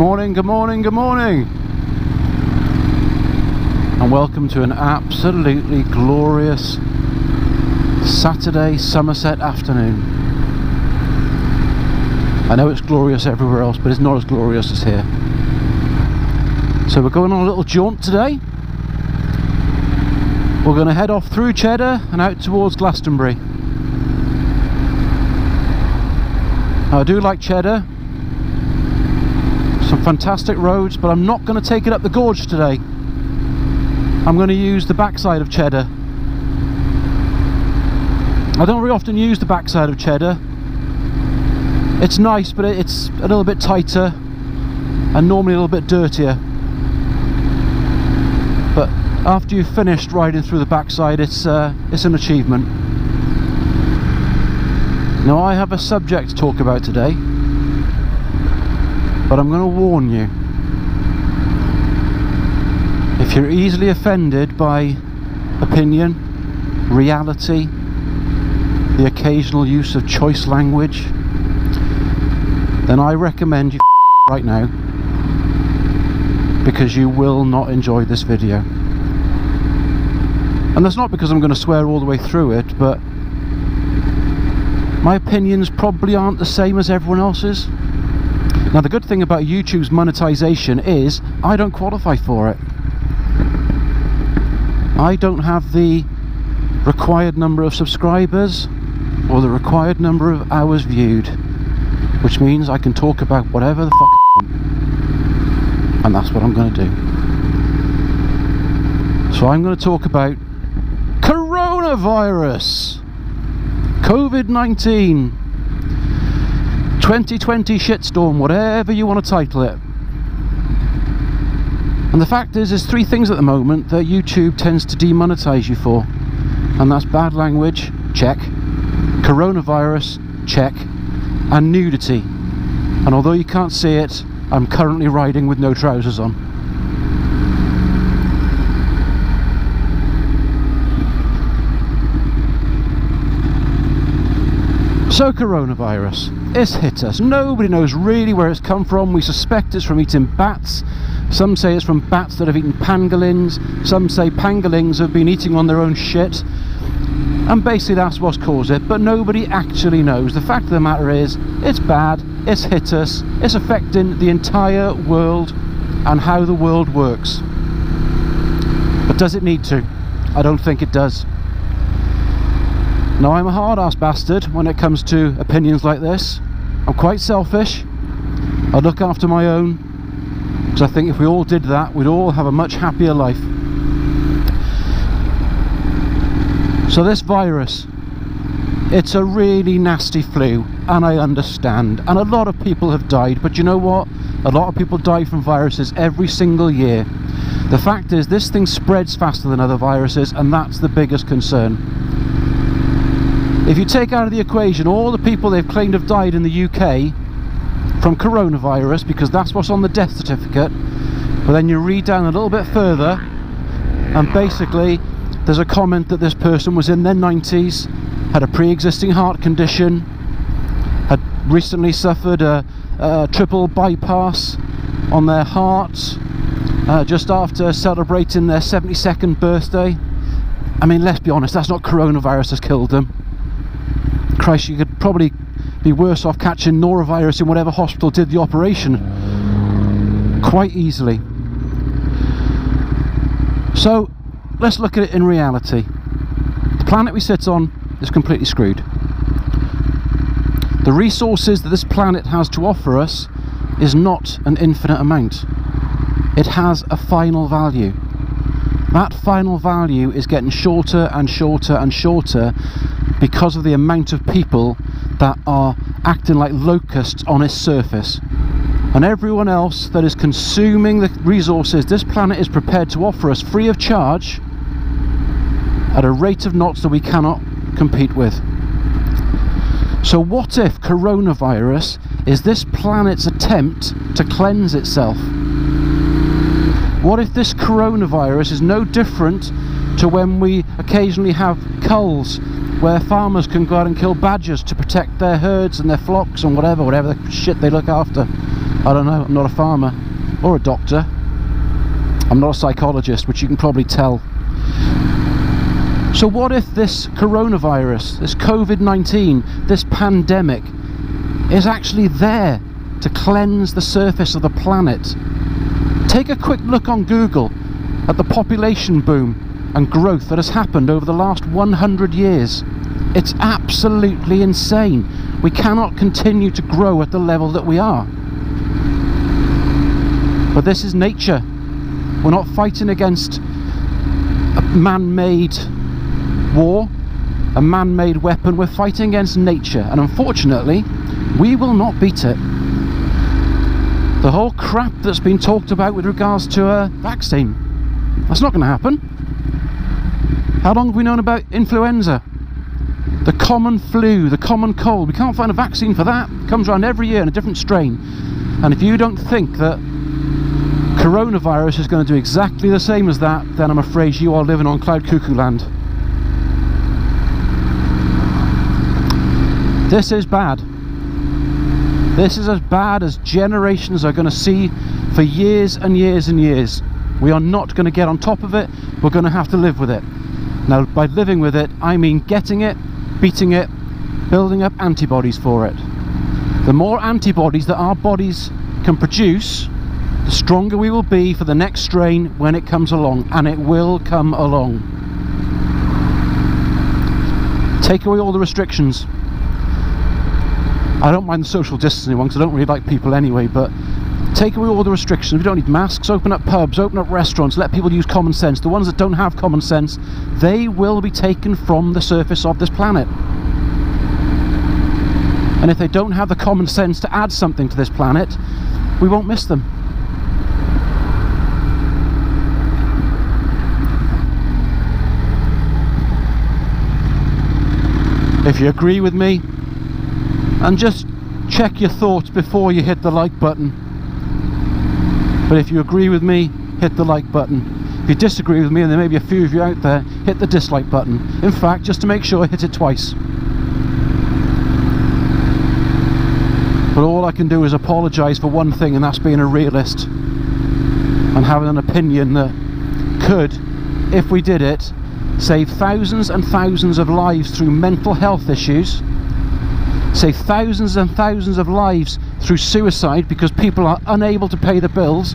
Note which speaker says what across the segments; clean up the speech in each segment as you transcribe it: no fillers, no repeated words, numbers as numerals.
Speaker 1: morning, good morning, good morning, and welcome to an absolutely glorious Saturday Somerset afternoon. I know it's glorious everywhere else, but it's not as glorious as here. So we're going on a little jaunt today. We're going to head off through Cheddar and out towards Glastonbury. Now, I do like Cheddar, some fantastic roads, but I'm not going to take it up the gorge today. I'm going to use the backside of Cheddar. I don't very often use the backside of Cheddar. It's nice, but it's a little bit tighter and normally a little bit dirtier. But after you've finished riding through the backside, it's an achievement. Now, I have a subject to talk about today, but I'm going to warn you. If you're easily offended by opinion, reality, the occasional use of choice language, then I recommend you right now, because you will not enjoy this video. And that's not because I'm going to swear all the way through it, but my opinions probably aren't the same as everyone else's. Now, the good thing about YouTube's monetization is I don't qualify for it. I don't have the required number of subscribers or the required number of hours viewed, which means I can talk about whatever the fuck I want. And that's what I'm going to do. So I'm going to talk about coronavirus, COVID-19, 2020 shitstorm, whatever you want to title it. And the fact is, there's three things at the moment that YouTube tends to demonetize you for. And that's bad language, check. Coronavirus, check. And nudity. And although you can't see it, I'm currently riding with no trousers on. So, coronavirus, it's hit us. Nobody knows really where it's come from. We suspect it's from eating bats. Some say it's from bats that have eaten pangolins. Some say pangolins have been eating on their own shit. And basically that's what's caused it, but nobody actually knows. The fact of the matter is, it's bad, it's hit us, it's affecting the entire world and how the world works. But does it need to? I don't think it does. Now, I'm a hard-ass bastard when it comes to opinions like this. I'm quite selfish. I look after my own, because I think if we all did that, we'd all have a much happier life. So this virus, it's a really nasty flu, and I understand. And a lot of people have died, but you know what? A lot of people die from viruses every single year. The fact is, this thing spreads faster than other viruses, and that's the biggest concern. If you take out of the equation all the people they've claimed have died in the UK from coronavirus, because that's what's on the death certificate, but then you read down a little bit further, and basically there's a comment that this person was in their 90s, had a pre-existing heart condition, had recently suffered a triple bypass on their heart just after celebrating their 72nd birthday. I mean, let's be honest, that's not coronavirus that's killed them. Christ, you could probably be worse off catching norovirus in whatever hospital did the operation quite easily. So let's look at it in reality. The planet we sit on is completely screwed. The resources that this planet has to offer us is not an infinite amount. It has a final value. That final value is getting shorter and shorter and shorter because of the amount of people that are acting like locusts on its surface. And everyone else that is consuming the resources this planet is prepared to offer us free of charge at a rate of knots that we cannot compete with. So what if coronavirus is this planet's attempt to cleanse itself? What if this coronavirus is no different to when we occasionally have culls where farmers can go out and kill badgers to protect their herds and their flocks and whatever the shit they look after? I don't know, I'm not a farmer or a doctor. I'm not a psychologist, which you can probably tell. So what if this coronavirus, this COVID-19, this pandemic is actually there to cleanse the surface of the planet? Take a quick look on Google at the population boom and growth that has happened over the last 100 years. It's absolutely insane. We cannot continue to grow at the level that we are. But this is nature. We're not fighting against a man-made war, a man-made weapon. We're fighting against nature, and unfortunately we will not beat it. The whole crap that's been talked about with regards to a vaccine, that's not going to happen. How long have we known about influenza, the common flu, the common cold? We can't find a vaccine for that. It comes around every year in a different strain. And if you don't think that coronavirus is going to do exactly the same as that, then I'm afraid you are living on cloud cuckoo land. This is bad. This is as bad as generations are going to see for years and years and years. We are not going to get on top of it. We're going to have to live with it. Now, by living with it, I mean getting it, beating it, building up antibodies for it. The more antibodies that our bodies can produce, the stronger we will be for the next strain when it comes along, and it will come along. Take away all the restrictions. I don't mind the social distancing one because I don't really like people anyway, but take away all the restrictions. We don't need masks. Open up pubs, open up restaurants, let people use common sense. The ones that don't have common sense, they will be taken from the surface of this planet. And if they don't have the common sense to add something to this planet, we won't miss them. If you agree with me, and just check your thoughts before you hit the like button. But if you agree with me, hit the like button. If you disagree with me, and there may be a few of you out there, hit the dislike button. In fact, just to make sure, hit it twice. But all I can do is apologise for one thing, and that's being a realist and having an opinion that could, if we did it, save thousands and thousands of lives through mental health issues, save thousands and thousands of lives through suicide because people are unable to pay the bills,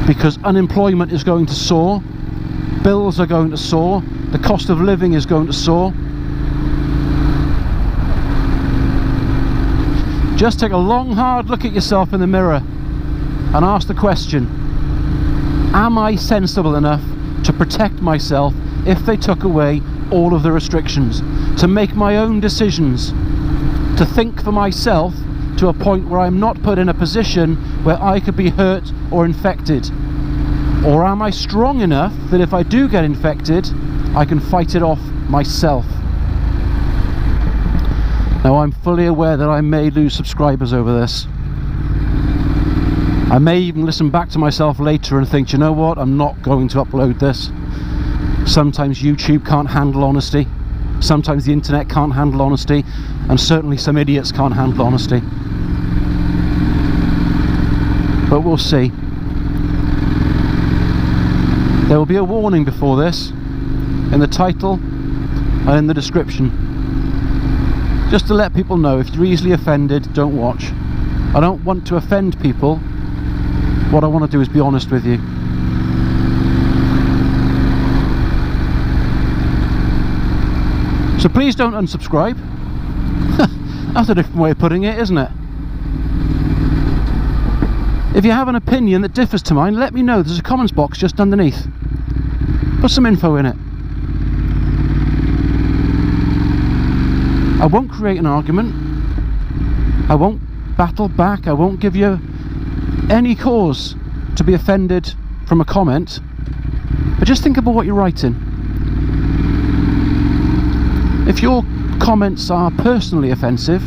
Speaker 1: because unemployment is going to soar, bills are going to soar, the cost of living is going to soar. Just take a long hard look at yourself in the mirror and ask the question, am I sensible enough to protect myself if they took away all of the restrictions, to make my own decisions, to think for myself to a point where I'm not put in a position where I could be hurt or infected? Or am I strong enough that if I do get infected, I can fight it off myself? Now, I'm fully aware that I may lose subscribers over this. I may even listen back to myself later and think, you know what, I'm not going to upload this. Sometimes YouTube can't handle honesty. Sometimes the internet can't handle honesty. And certainly some idiots can't handle honesty. But we'll see. There will be a warning before this, in the title and in the description. Just to let people know, if you're easily offended, don't watch. I don't want to offend people. What I want to do is be honest with you. So please don't unsubscribe. That's a different way of putting it, isn't it? If you have an opinion that differs to mine, let me know. There's a comments box just underneath. Put some info in it. I won't create an argument. I won't battle back. I won't give you any cause to be offended from a comment. But just think about what you're writing. If your comments are personally offensive,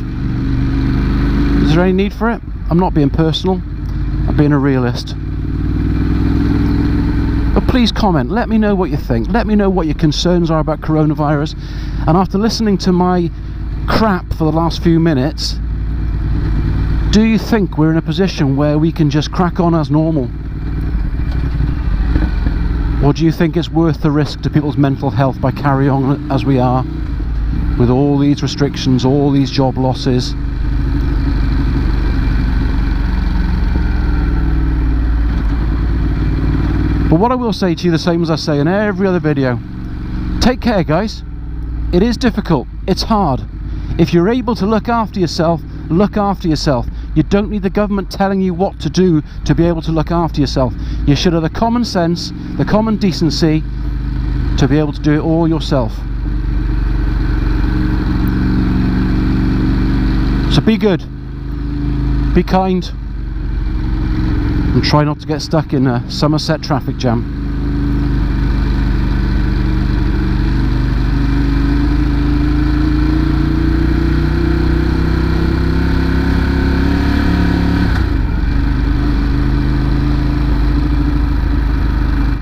Speaker 1: is there any need for it? I'm not being personal, I'm being a realist. But please comment, let me know what you think, let me know what your concerns are about coronavirus. And after listening to my crap for the last few minutes, Do you think we're in a position where we can just crack on as normal? Or do you think it's worth the risk to people's mental health by carrying on as we are, with all these restrictions, all these job losses? But what I will say to you, the same as I say in every other video, take care, guys. It is difficult, it's hard. If you're able to look after yourself, look after yourself. You don't need the government telling you what to do to be able to look after yourself. You should have the common sense, the common decency to be able to do it all yourself. So be good, be kind, and try not to get stuck in a Somerset traffic jam.